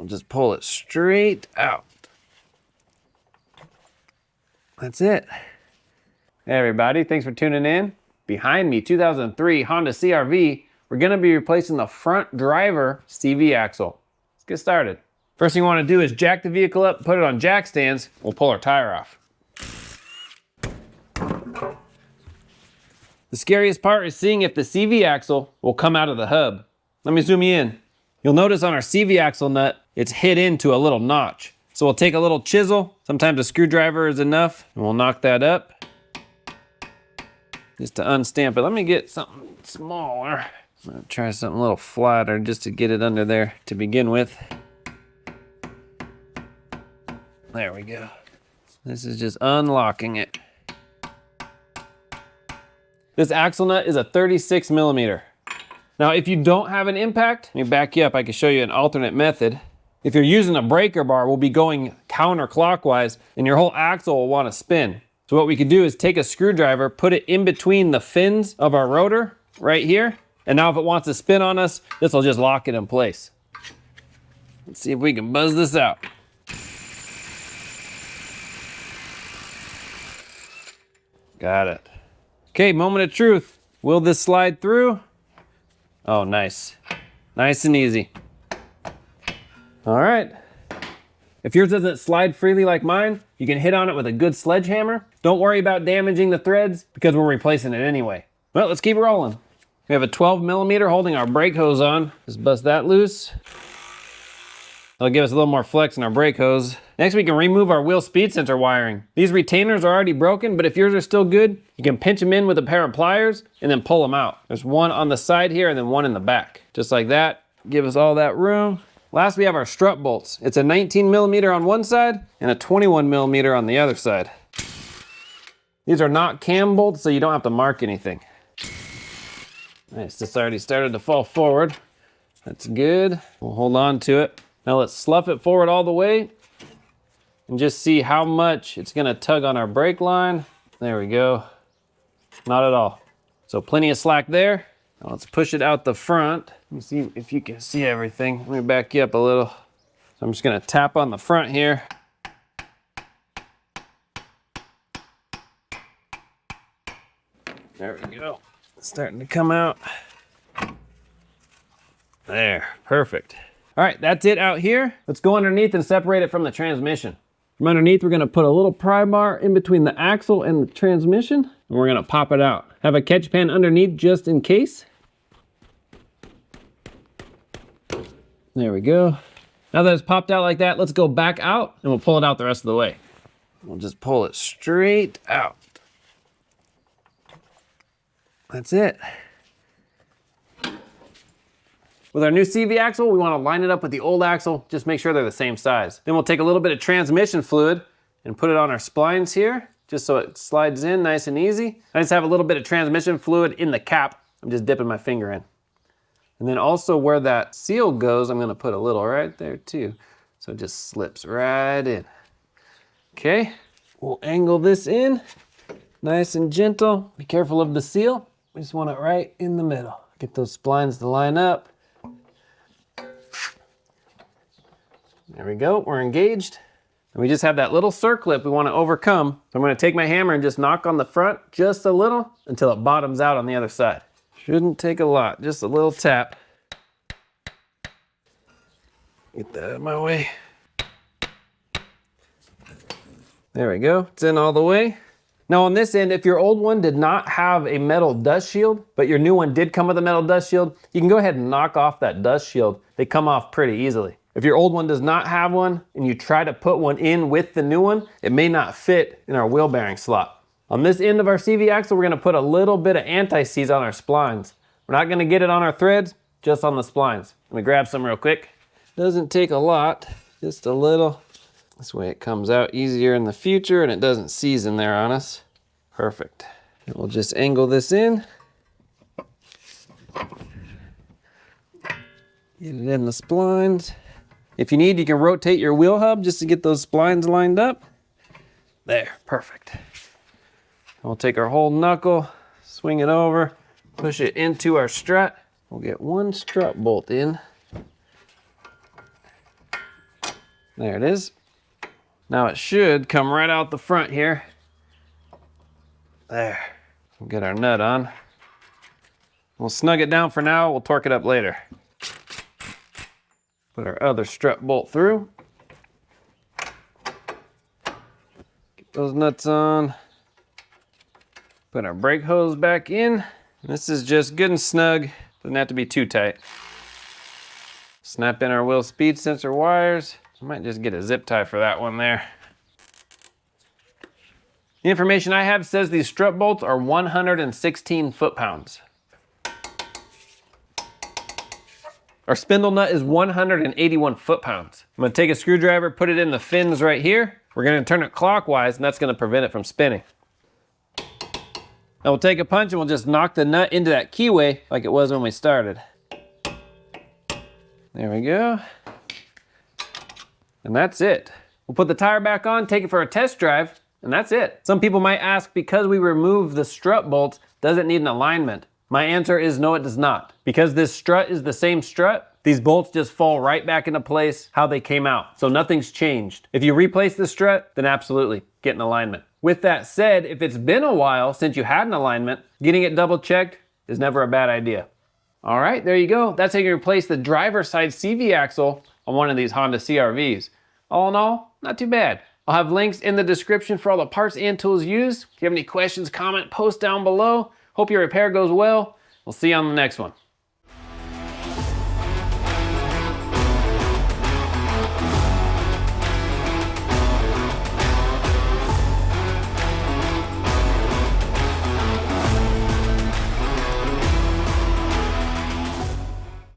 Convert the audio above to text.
We'll just pull it straight out. That's it. Hey everybody, thanks for tuning in. Behind me, 2003 Honda CR-V, we're gonna be replacing the front driver CV axle. Let's get started. First thing you wanna do is jack the vehicle up, put it on jack stands, we'll pull our tire off. The scariest part is seeing if the CV axle will come out of the hub. Let me zoom you in. You'll notice on our CV axle nut, it's hit into a little notch. So we'll take a little chisel, sometimes a screwdriver is enough, and we'll knock that up. Just to unstamp it. Let me get something smaller. I'm gonna try something a little flatter just to get it under there to begin with. There we go. This is just unlocking it. This axle nut is a 36 millimeter. Now, if you don't have an impact, let me back you up, I can show you an alternate method. If you're using a breaker bar, we'll be going counterclockwise and your whole axle will want to spin. So what we could do is take a screwdriver, put it in between the fins of our rotor right here. And now if it wants to spin on us, this will just lock it in place. Let's see if we can buzz this out. Got it. Okay, moment of truth. Will this slide through? Oh, nice. Nice and easy. All right. If yours doesn't slide freely like mine, you can hit on it with a good sledgehammer. Don't worry about damaging the threads because we're replacing it anyway. Well, let's keep rolling. We have a 12 millimeter holding our brake hose on. Just bust that loose. That'll give us a little more flex in our brake hose. Next, we can remove our wheel speed sensor wiring. These retainers are already broken, but if yours are still good, you can pinch them in with a pair of pliers and then pull them out. There's one on the side here and then one in the back. Just like that. Give us all that room. Last, we have our strut bolts. It's a 19 millimeter on one side and a 21 millimeter on the other side. These are not cam bolts, so you don't have to mark anything. Nice, this already started to fall forward. That's good. We'll hold on to it. Now let's slough it forward all the way and just see how much it's gonna tug on our brake line. There we go. Not at all. So plenty of slack there. Now let's push it out the front. Let me see if you can see everything. Let me back you up a little. So I'm just gonna tap on the front here. There we go. It's starting to come out. There, perfect. All right, that's it out here. Let's go underneath and separate it from the transmission. From underneath, we're gonna put a little pry bar in between the axle and the transmission, and we're gonna pop it out. Have a catch pan underneath just in case. There we go. Now that it's popped out like that, let's go back out and we'll pull it out the rest of the way. We'll just pull it straight out. That's it. With our new CV axle, we want to line it up with the old axle, just make sure they're the same size. Then we'll take a little bit of transmission fluid and put it on our splines here, just so it slides in nice and easy. I just have a little bit of transmission fluid in the cap. I'm just dipping my finger in. And then also where that seal goes, I'm gonna put a little right there too. So it just slips right in. Okay, we'll angle this in, nice and gentle. Be careful of the seal. We just want it right in the middle. Get those splines to line up. There we go, we're engaged. And we just have that little circlip we want to overcome. So I'm going to take my hammer and just knock on the front just a little until it bottoms out on the other side. Shouldn't take a lot, just a little tap. Get that out of my way. There we go, it's in all the way. Now on this end, if your old one did not have a metal dust shield, but your new one did come with a metal dust shield, you can go ahead and knock off that dust shield. They come off pretty easily. If your old one does not have one and you try to put one in with the new one, it may not fit in our wheel bearing slot. On this end of our CV axle, we're gonna put a little bit of anti-seize on our splines. We're not gonna get it on our threads, just on the splines. Let me grab some real quick. Doesn't take a lot, just a little. This way it comes out easier in the future and it doesn't seize in there on us. Perfect. And we'll just angle this in. Get it in the splines. If you need, you can rotate your wheel hub just to get those splines lined up. There, perfect. We'll take our whole knuckle, swing it over, push it into our strut. We'll get one strut bolt in. There it is. Now it should come right out the front here. There. We'll get our nut on. We'll snug it down for now. We'll torque it up later. Put our other strut bolt through. Get those nuts on. Put our brake hose back in. This is just good and snug. Doesn't have to be too tight. Snap in our wheel speed sensor wires. I might just get a zip tie for that one there. The information I have says these strut bolts are 116 foot-pounds. Our spindle nut is 181 foot-pounds. I'm gonna take a screwdriver, put it in the fins right here. We're gonna turn it clockwise, and that's gonna prevent it from spinning. Now we'll take a punch and we'll just knock the nut into that keyway like it was when we started. There we go. And that's it. We'll put the tire back on, take it for a test drive, and that's it. Some people might ask, because we remove the strut bolts, does it need an alignment? My answer is no, it does not. Because this strut is the same strut, these bolts just fall right back into place how they came out. So nothing's changed. If you replace the strut, then absolutely, get an alignment. With that said, if it's been a while since you had an alignment, getting it double checked is never a bad idea. All right, there you go. That's how you replace the driver's side CV axle on one of these Honda CR-Vs. All in all, not too bad. I'll have links in the description for all the parts and tools used. If you have any questions, comment, post down below. Hope your repair goes well. We'll see you on the next one.